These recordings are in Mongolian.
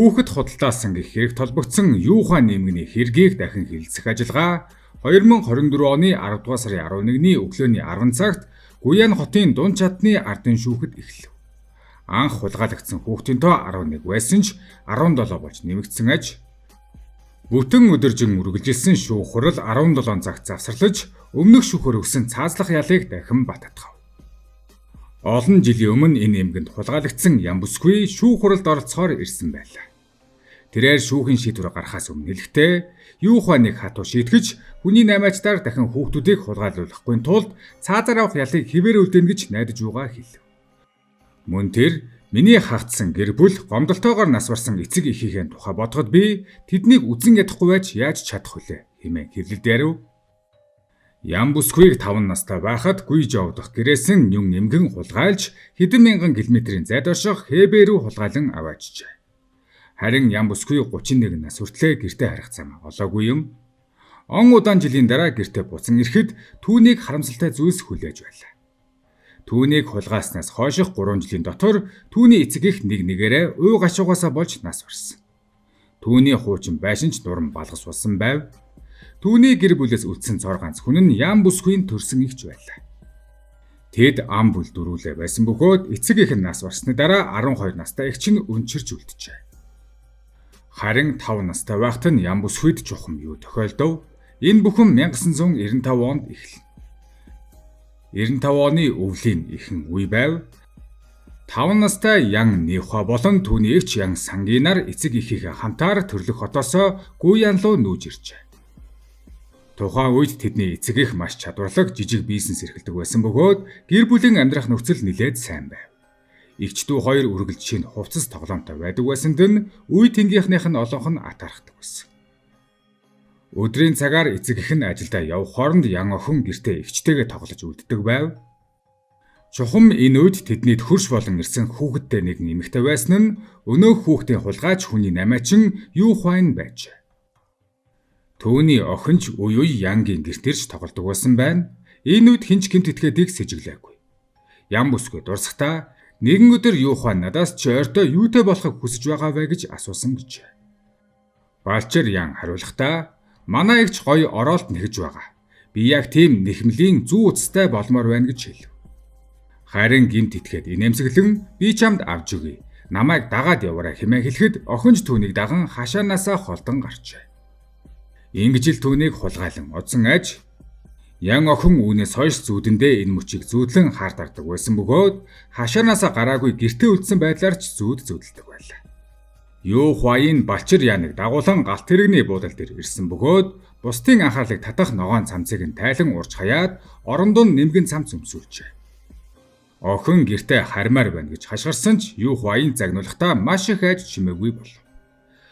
Хүүхэд худалдаасан гэх хэрэг толбогдсон Юухан нэмгний хэргийг дахин хэлэлцэх ажиллагаа 2024 оны 10 дугаар сарын 11-ний өглөөний 10 цагт Гуян хотын дунд чадны ардын шүүхэд эхэлв. Анх хулгайлагдсан хүүхдийн тоо 11 байсан ч 17 болж нэмэгдсэн аж. Бүтэн өдөржин үргэлжилсэн шүүх хурал 17 цагт завсарлаж өмнөх шүүхөр өгсөн цаазлах ялыг дахин баттгав. Олон жилийн өмнө энэ эмгэнд хулгайлагдсан Ямбүсгүй шүүх хуралд оролцохоор ирсэн байлаа. Тэрээр шүүхийн шийдвэр гаргахаас өмнө хэлэхдээ Юуханыг хатуу шийтгэж хүний наймаачдаар дахин хүүхдүүдийг хулгайлуулахгүй тулд цаазаар авах ялыг хэвээр үлдээнэ гэж найдаж байгаа хэлв. Мөн тэр миний хагтсан гэр бүл гомдолтойгоор нас барсан эцэг эхийнхээ тухай бодоход би тэднийг үзэн ядахгүй байж яаж чадах вүлээ хэмээн хэвлэлд ярив. Ямбүсгүйг 5 настай байхад Гуйжоо дахь гэрээсэн Нүн эмгэн хулгайлж хэдэн мянган километрийн зайд орших Хэбэ рүү хулгайлан аваачжээ. Харин Ямбүсгүй 31 нас хүртлээр гэртээ харих замаа олоогүй юм. Он удаан жилийн дараа гэртээ буцан ирэхэд түүнийг харамсалтай зүйлс хүлээж байлаа. Түүнийг хулгааснаас хойших 3 жилийн дотор түүний эцэг эх нэг нэгээрээ уу гашуугаасаа болж нас барсан. Түүний хуучин байшин ч дуран балгас болсон байв. Түүний гэр бүлээс үлдсэн цор ганц хүн нь Ямбүсгүйн төрсөн ихч байлаа. Тэд ам бүл дөрүүлээ байсан бөгөөд эцэг эх нь нас барсны дараа 12 настай эгч нь өнчирч үлджээ. Харин 5 настай байхад нь Ямбүсгүйд чухам юу тохиолдов? Энэ бүхэн 1995 онд эхэлнэ. 95 оны өвлийн ихэнх үе байв. 5 настай Ян Нихуа болон түүний эгч Ян Сангинаар эцэг эхийнхээ хамтаар төрлөх хотоосоо Гуян руу нүүж иржээ. Тухайн үед тэдний эцэг эх маш чадварлаг жижиг бизнес эрхэлдэг байсан бөгөөд гэр бүлийн амьдрах нөхцөл нэлээд сайн байв. Эгч дүү хоёр үргэлжлэн хувцас тоглоомтой байдаг байсанд нь үе тэнгийнхнийх нь олонх нь атаархдаг байсан. Өдрийн цагаар эцэг эх нь ажилдаа явх хооронд Ян охин гэртээ эгчтэйгээ тоглож үлддэг байв. Чухам энэ үед тэднийд хөрш болон ирсэн хүүхэдтэй нэгэн эмэгтэй байсан нь өнөөх хүүхдийн хулгайч хүний намаачин Юухайн байжээ. Түүний охинч үе Янгийн гэртэрч тоглодог байсан байна. Энэ үед хинч гэмт этгээдийг сэжиглээгүй. Ямбүсгүй дурсахтаа нэгэн өдөр Юухан надаас чи ойртой юутэй болохыг хүсэж байгаа вэ гэж асуусан гэж. Балчир Ян хариулахдаа манай эгч гоё оролт нэгж байгаа. Би яг тийм нэхмлийн зүү уцтай болмоор байна гэж хэлв. Харин гэмт этгээд инээмсэглэн би чамд авч өгье. Намайг дагаад яваарай хэмээн хэлэхэд охинч түүнийг даган хашаанаасаа холдон гарчээ. Ингэж л түүнийг хулгайлан одсон аж. Ян охин үүнээс хойш зүүдэндээ энэ мөчийг зүүдлэн хаардардаг байсан бөгөөд хашаанаасаа гараагүй гэртээ үлдсэн байдлаар ч зүүдэлдэг байлаа. Юухайн Балчир Яныг дагуулan галт тэрэгний буудал дээр ирсэн бөгөөд бусдын анхаарлыг татах ногоон цамцыг нь тайлан урж хаяад орондон нэмгэн цамц өмсүүлжээ. Охин гэртээ хармаар байна гэж хашгирсан ч Юухайн загнуулахдаа маш их айж чимээгүй болов.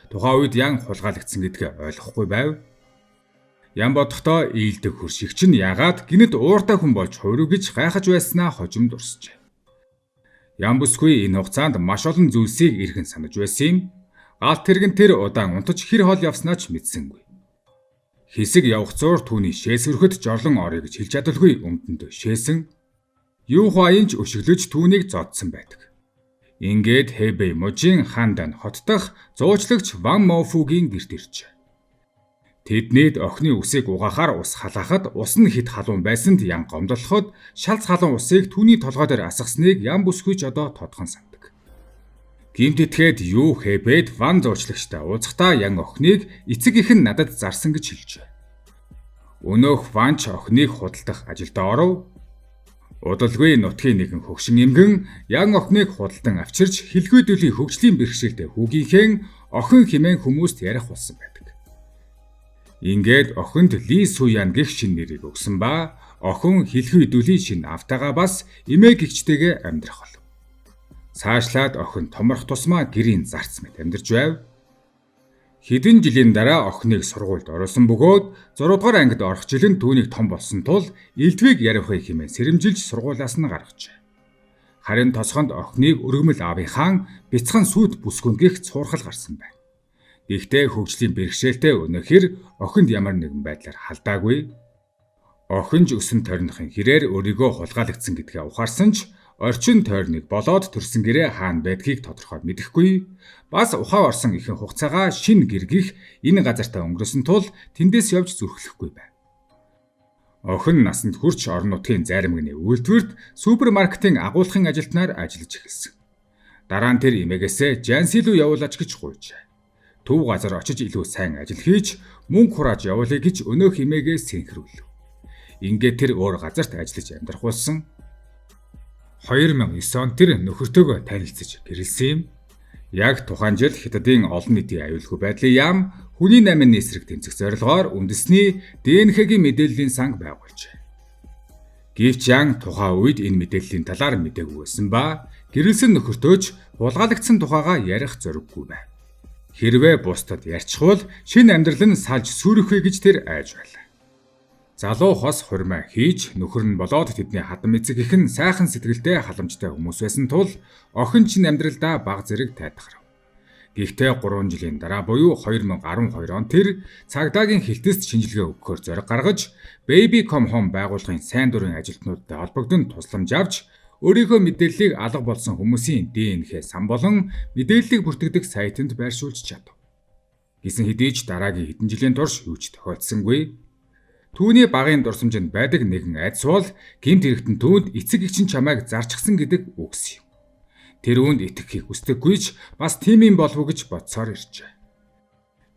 Тухайн үед Ян хулгайлагдсан гэдгээ ойлгохгүй байв. Ян бодохдоо ийдэг хөршигч нь ягаад гинэд ууртай хүн болж хууруу гэж гайхаж байснаа хожим дурсжээ. Ямбүсгүй энэ хугацаанд маш олон зүйлсийг эргэн санаж байсан юм. Галт тэрэгэн тэр удаан унтаж хэр хол явснаа ч мэдсэнгүй. Хэсэг явх зуур түүний шээсвэрхэд жорлон орё гэж хэлж чадалгүй өмдөндөө шээсэн. Юухайн ч өшөглөж түүнийг зодсон байдаг. Ингээд Хэбэ мужийн Хандан хот дахь зуучлагч Ван Мофугийн гэрт иржээ. Тэднийд охины үсийг угаахаар ус халаахад ус нь хит халуун байсанд Ян гомдлоход шалц халуун усыг түүний толгой дээр асгасныг Ямбүсгүй ч одоо тодхон сандаг. Гэмт этгээд юу Хэбэд Ван зуучлагчтай уулзахдаа Ян охиныг эцэг эх нь надад зарсан гэж хэлжээ. Өнөөх Ван ч охиныг худалдах ажилд оров. Удалгүй нутгийн нэгэн хөгшин эмгэн Ян охиныг худалдан авчирч хэлгүйдүүлийн хөгжлийн бэрхшээлтэй хүүгийнхээ охин хэмээн хүмүүст ярих болсон байдаг. Ингээд охинд Ли Суян гэх шин нэрийг өгсөн ба охин хэлхүйдүүлийн шин автагаа бас эмээг гэгчтэйгээ амьдрах болов. Цаашлаад охин томрох тусмаа гэрийн зарц мэт амьдарч байв. Хэдэн жилийн дараа охиныг сургуульд оруулсан бөгөөд 6 дугаар ангид орох жил нь түүнийг том болсон тул элдвийг ярихыг хэмээн сэрэмжилж сургуулиас нь гаргажээ. Харин тосгонд охиныг өргөмөл аавынхаа бяцхан сүйт бүсгүнгэх цуурхал гарсан байна. Гэхдээ хөгжлийн бэрхшээлтэй өнөхөр охинд ямар нэгэн байдлаар халдаагүй. Охинж өсөн тойрныхын хэрээр өөрийгөө хулгайлагдсан гэдгээ ухаарсан ч орчин тойрныг болоод төрсөн гэрээ хаана байдгийг тодорхой мэдэхгүй, бас ухаан орсон ихэнх хугацаагаа шинэ гэргих энэ газартаа өнгөрөөсөн тул тэндээс явж зүрхлэхгүй байв. Охин насанд хүрч орон нутгийн зарим гүний үйлдвэрт супермаркетын агуулгын ажилтнаар ажиллаж эхэлсэн. Дараа нь тэр эмээгээсээ Жанси руу явуулаач гэж гуйжээ. Төв газар очиж илүү сайн ажил хийж мөнгө хурааж явуулъя гэж өнөөх эмээгээ сэнхрүүлв. Ингээд тэр өөр газарт ажиллаж амьдрах болсон. 2009 онд тэр нөхөртөөгөө танилцж гэрэлсэн юм. Яг тухайн жил Хятадын олон нийтийн аюулгүй байдлын яам хүний намын эсрэг тэмцэх зорилгоор үндэсний ДНХ-гийн мэдээллийн санг байгуулжээ. Гэвч Ян тухайн үед энэ мэдээллийн талаар мэдээгүй байсан ба гэрэлсэн нөхөртөөч булгаалагдсан тухайгаа ярих зориггүй байв. Хэрвээ бусдад ярьчихвал шинэ амьдрал нь салж сүрэх вэ гэж тэр айж байлаа. Залуу хос хурмаа хийж нөхөр нь болоод тэдний хадам эцэг ихэн сайхан сэтгэлтэй халамжтай хүмүүс байсан тул охин чинь амьдралдаа баг зэрэг тайтгарав. Гэхдээ 3 жилийн дараа буюу 2012 он тэр цагдаагийн хилтэст шинжилгээ өгөхөөр зориг гаргаж Baby Come Home байгууллагын сайн дурын ажилтнуудтай холбогдсон тусламж авч өөрийнхөө мэдээллийг алга болсон хүмүүсийн ДНХ сан болон мэдээллийг бүртгэдэг сайтанд байршуулж чадав. Гэсэн хэдий ч дараагийн хэдэн жилийн турш юу ч тохиолдсонгүй. Түүний багын дурсамжинд байдаг нэгэн айдас бол гэмт хэрэгтэн түүнд эцэг эгч нь чамайг зарчихсан гэдэг үгс юм. Тэр үүнд итгэхийг хүсдэггүй ч бас тийм юм болов уу гэж бодсоор иржээ.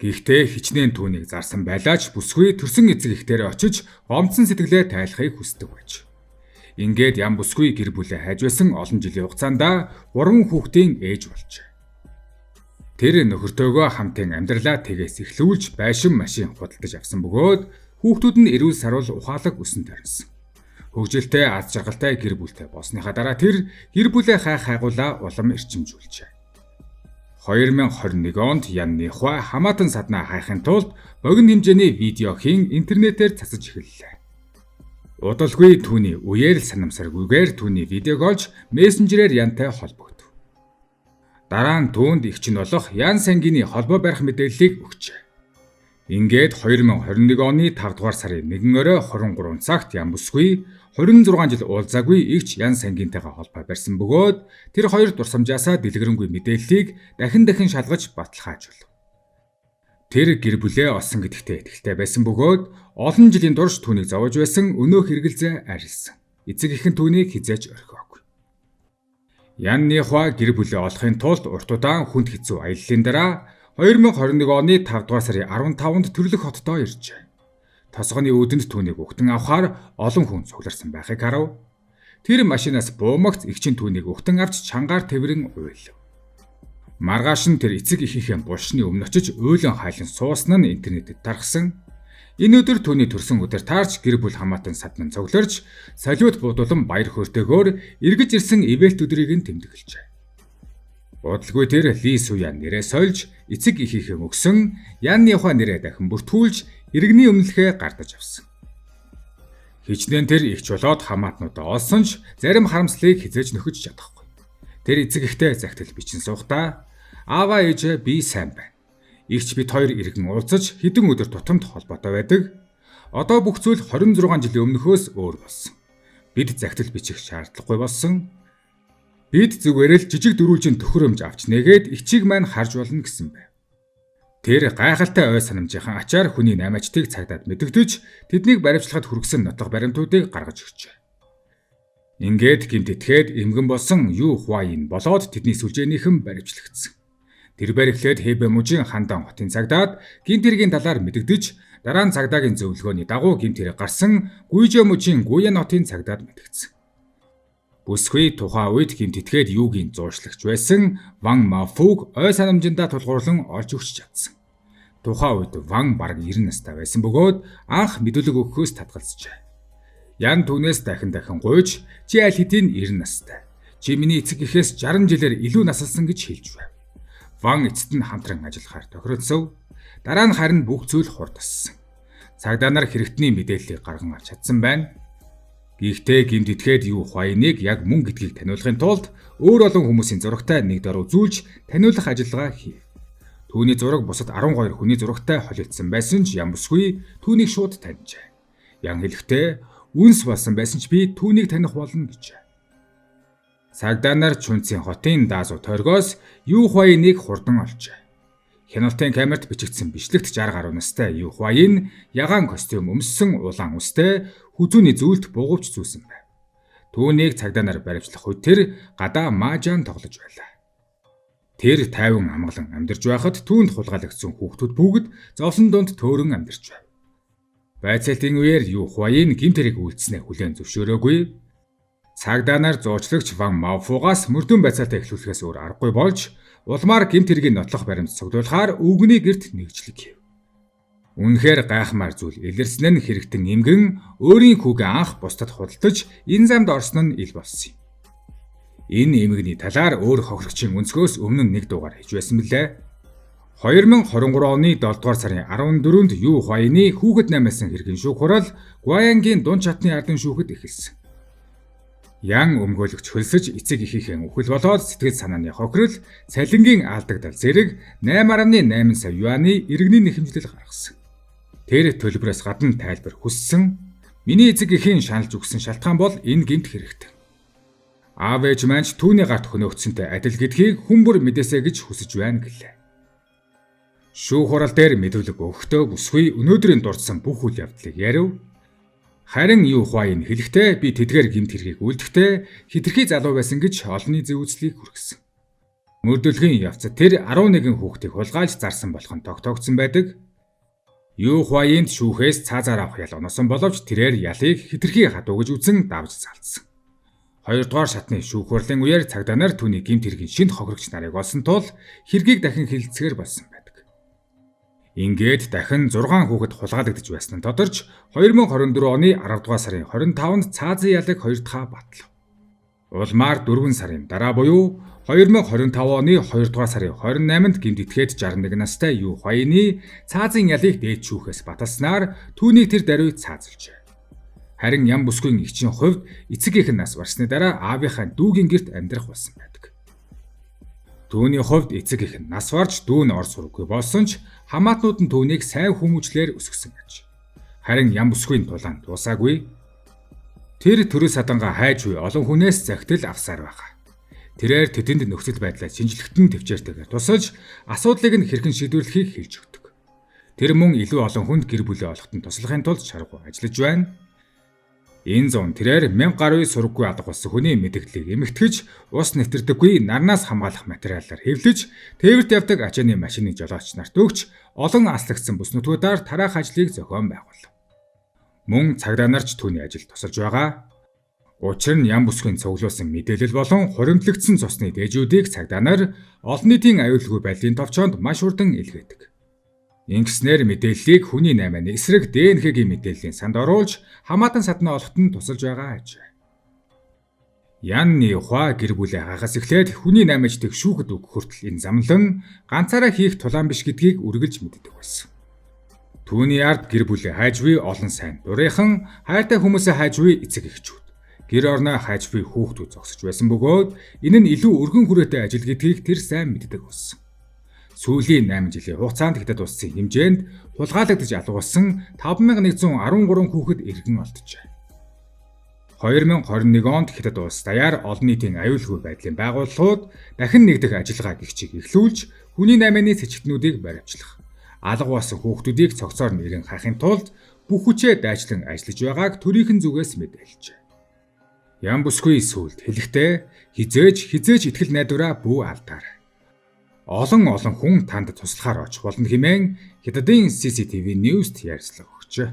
Гэхдээ хичнээн түүнийг зарсан байлаач бүсгүй төрсөн эцэг эхтэрээ очиж гомдсон сэтгэлээ тайлахыг хүсдэг байж. Ингээд ям бүсгүй гэр бүлээ хайж байсан олон жилийн хугацаанд 3 хүүхдийн ээж болжээ. Тэр нөхөртөөгөө хамтын амьдралаа тэгээс эхлүүлж байшин машин худалдаж авсан бөгөөд хүүхдүүд нь эрүүл саруул ухаалаг өсөн тарьсан. Хөгжилтэй аз жаргалтай гэр бүлтэй болсныхаа дараа тэр гэр бүлээ хайгуулаа улам эрчимжүүлжээ. 2021 онд Ян Нихуа хамаатан саднаа хайхын тулд богино хэмжээний видео хийн интернетээр цацаж эхэллээ. Удалгүй түүний үеэр санамсаргүйгээр түүний видеог олж мессенжерээр Янтай холбогдов. Дараа нь түүнд эгч нь болох Ян Сангины холбоо барих мэдээллийг өгчээ. Ингээд 2021 оны 5 дугаар сарын 1 орой 23 цагт Ян бүсгүй 26 жил уулзаагүй эгч Ян Сангинтайгаа холбоо барьсан бөгөөд тэр хоёр дурсамжаасаа дэлгэрэнгүй мэдээллийг дахин шалгаж баталгаажуулв. Тэр гэр бүлээ олсон гэдэгтээ итгэлтэй байсан бөгөөд олон жилийн турш түүнийг зовж байсан өнөөх эргэлзээ арилсан. Эцэг эхэн түүнийг хизээж орхиогүй. Ян Нихуа гэр бүлээ олохын тулд урт удаан хүнд хэцүү аяллаа дараа 2021 оны 5 дугаар сарын 15-нд Төрлөх хотдоо иржээ. Тосгоны үүдэнд түүнийг өгтөн авахаар олон хүн цугларсан байхыг харав. Тэр машинаас буумагц эгчин түүнийг өгтөн авч чангаар тэрвэрэн уйлв. Маргааш нь тэр эцэг эхийнхээ булшны өмнө очиж уйлан хайлан суусан нь интернетэд тархсан. Энэ өдөр түүний төрсөн өдөр таарч гэр бүл хамаатан саднан цугларч салют буудулан баяр хөөртэйгээр эргэж ирсэн ивэлт өдрийг нь тэмдэглэжээ. Удалгүй тэр Ли Суян нэрээ сольж эцэг эхийнхээ өгсөн Ян Нихуа нэрээ дахин бүртгүүлж иргэний өмнөлхөө гардаж авсан. Хичнээн тэр ихч болоод хамаатнуудаа олсон ч зарим харамслыг хизээж нөхөж чадахгүй. Тэр эцэг эхтэй загтал бичин суухдаа аава ээжээ би сайн байна. Игч бид хоёр иргэн уулзаж хэдэн өдөр тутамд холбоотой байдаг. Одоо бүх зүйл 26 жилийн өмнөхөөс өөр болсон. Бид загтал бичих шаардлагагүй болсон. Бид зүгээр л жижиг дөрвөлжин төхөөрөмж авч нэгээд ичийг маань харж болно гэсэн байв. Тэр гайхалтай ой санамжийн ачаар хүний намаачтыг цагдаад мэдэгдэж тэднийг баримтлахад хүргэсэн нотлох баримтуудыг гаргаж өгчээ. Ингээд гэмт итгээд эмгэн болсон Ю Хуаин болоод тэдний сүлжээнийхэн баримтлагдсан. Тэр бариглаад Хэбэ мужийн хандан хотын цагдаад гэмт хэргийн талаар мэдэгдэж дараа нь цагдаагийн зөвлөгөөний дагуу гэмт хэрэг гарсан Гуйжэ мужийн Гуян хотын цагдаад мэдэгдсэн. Бүсгүй тухайн үед гэмт итгээд юугийн зууршлагч байсан Ван Мафуг ой санамжиндаа тулгуурлан олж өгч чадсан. Тухайн үед Ван бараг 90 настай байсан бөгөөд анх мэдүүлэг өгөхөөс татгалзжээ. Ян түүнээс дахин гуйж чи аль хэдийн 90 настай. Чи миний эцэг эхээс 60 жилээр илүү насалсан гэж хэлж байв. Ван эцэд нь хамтран ажиллахаар тохиролцов. Дараа нь харин бүх зүйл хурд тассан. Цагдаа нар хэрэгтний мэдээллийг гарган авч чадсан байна. Гэхдээ гэмт итгээд Ю Хуайныг яг мөн гэдгийг таниулахын тулд өөр олон хүмүүсийн зурагтай нэг дор үзүүлж таниулах ажиллагаа хийв. Түүний зураг бусад 12 хүний зурагтай холилдсон байсан ч Ян бүсгүй түүнийг шууд таньжээ. Ян хэлэхдээ үнс болсон байсан ч би түүнийг таних болно гэжээ. Цагдаа нар Чүнцийн хотын даасуу тойргоос Юхвайныг хурдан олжээ. Хяналтын камерт бичигдсэн бичлэгт 60 гаруй настай Юхвайн ягаан костюм өмссөн улаан үстэй хүзүүний зүйлд бугуувч зүүсэн байв. Түүнийг цагдаа нар баривчлах үед тэр гадаа маажаан тоглож байлаа. Тэр тайван амгалан амьдарч байхад түүнд хулгайлагдсан хүүхдүүд бүгд зовлон донд төөрөн амьдарч байв. Байцаалтын үеэр Юхвайн гэмт хэрэг үйлдснээ хүлээн зөвшөөрөөгүй. Цагдаа нар зуучлагч Ван Маофугаас мөрдөн байцаалтаа эхлүүлэхээс өөр аргагүй болж улмаар гэмт хэргийн нотлох баримт цуглуулахаар өвгөний гэрт нэгжлэг хийв. Үнэхээр гайхмаар зүйл илэрсэн нь хэрэгтэн эмгэн өөрийн хүүгээ анх бусдад худалдаж энэ замд орсон нь ил болсон юм. Энэ эмгэний талаар өөр хохирогчийн өнцгөөс өмнө нэг дугаар хийж байсан билээ. 2023 оны 7 дугаар сарын 14-нд Юхвайны хүүхэд наймаасан хэргийн шүүх хурал Гуаянгийн дунд чатны ардын шүүхэд эхэлсэн. Ян өмгөөлөгч хөлсөж эцэг эхийнхээ үхэл болоод сэтгэл санааны хохирол, цалингийн алдагдал зэрэг 8.8 сая юаны иргэний нэхэмжлэл гаргасан. Тэр төлбөрөөс гадна тайлбар хүссэн. Миний эцэг эхийн шаналж өгсөн шалтгаан бол энэ гэмт хэрэгт. Аав ээж маань түүний гарт хөнөөгдсөнтэй адил гэдгийг хүмүүр мэдээсэй гэж хүсэж байна гэлээ. Шүүх хурал дээр мэдүүлэг өгөхдөө бүсгүй өнөөдрийн дурдсан бүх үйл явдлыг ярив. Харин Юхвайн хэлэхдээ би тэдгээр гэмт хэргийг үлдэхдээ хитрхи залуу байсан гэж олонний зөв үзлийг хүргэсэн. Мөрдөлгийн явцад тэр 11 хүүхдийг хулгайлж зарсан болох нь тогтоогдсон байдаг. Юхвайнд шүүхээс цаазаар авах ял оноосон боловч тэрээр ялыг хитрхи хадуу гэж үзэн давж залцсан. 2 дугаар шатны шүүх хурлын үеэр цагдаа нар түүний гэмт хэргийн шинэ хохирогч нарыг олсон тул хэргийг дахин хэлэлцгээр болсон байдаг. Ингээд дахин 6 хүүхэд хулгайлагдж байсан нь тодорч 2024 оны 10 дугаар сарын 25-нд цаазын ялыг 2 дахь батлав. Улмаар 4 сарын дараа буюу 2025 оны 2 дугаар сарын 28-нд гэмтэтгээд 61 настай Юхвайны цаазын ялыг дээд шүүхээс баталснаар түүнийг тэр даруй цаазалжээ. Харин ям бүсгүйн эгчийн хувьд эцэг эх нь нас барсны дараа аавынхаа дүүгийн гэрт амьдрах болсон байдаг. Түүний хувьд эцэг эх нь нас барж дүү нь ор сурггүй болсон ч хамаатнууд нь түүнийг сайн хүмүүжлэр өсгсөн аж. Харин ям бүсгүйн тулаан дуусаагүй. Тэр төрөл садангаа хайж буй олон хүнээс захидал авсаар байгаа. Тэрээр тэдэнд нөхцөл байдлаа шинжлэхтэн төвчээртэйгээр тусалж асуудлыг нь хэрхэн шийдвэрлэхийг хэлж өгдөг. Тэр мөн илүү олон хүнд гэр бүлээ олоход нь туслахын тулд шаргуу ажиллаж байна. Энэ зун тэрээр 1000 гаруй сургаггүй алга болсон хүний мэдээллийг эмэгтгэж, ус нэвтэрдэггүй нарнаас хамгаалах материалаар хэвлэж, тээвэрт явдаг ачааны машины жолооч нарт өгч, олон аслагдсан бүс нутгуудаар тараах ажлыг зохион байгуулав. Мөн цагдаа нарч түүний ажилд тусалж байгаа. Учир нь ям бүсгүйн цуглуулсан мэдээлэл болон хуримтлагдсан цусны дээжүүдийг цагдаа нар олон нийтийн аюулгүй байдлын товчоонд маш хурдан илгээдэг. Ингэснээр мэдээллийг хүний наймааны эсрэг ДНХ-гийн мэдээллийн санд оруулж хамаатан саднаа олоход нь тусалж байгаа аж. Янны ухаа гэр бүлээ хагас эхлээд хүний наймаачдыг шүүхэд өгөх хүртэл энэ замлан ганцаараа хийх тулаан биш гэдгийг үргэлж мэддэг байсан. Түүний ард гэр бүлээ хайж буй олон сайн дурынхан, хайртай хүмүүсээ хайж буй эцэг эхчүүд, гэр орноо хайж буй хүүхдүүд зогсож байсан бөгөөд энэ нь илүү өргөн хүрээтэй ажил гэдгийг тэр сайн мэддэг болсон. Сүүлийн 8 жилийн хугацаанд Хятад улсын хэмжээнд хулгайлагдж алгуулсан 5113 хүүхэд иргэн олджээ. 2021 онд Хятад улс даяар олон нийтийн аюулгүй байдлын байгууллагууд дахин нэгдэх ажиллагаа гихчийг эхлүүлж хүний наймааны сэжигтнүүдийг баривчлах, алга болсон хүүхдүүдийг цогцоор нэрэн хахын тулд бүх хүчээ дайчлан ажиллаж байгааг төрийнхэн зүгээс мэдээлжээ. Ям бүсгүй сүлд хэлэхдээ хизээж итгэл найдвараа бүү алдаар. Олон хүн танд туслахаар очих болно хэмээн Хятадын CCTV News-т ярьцлага өгчээ.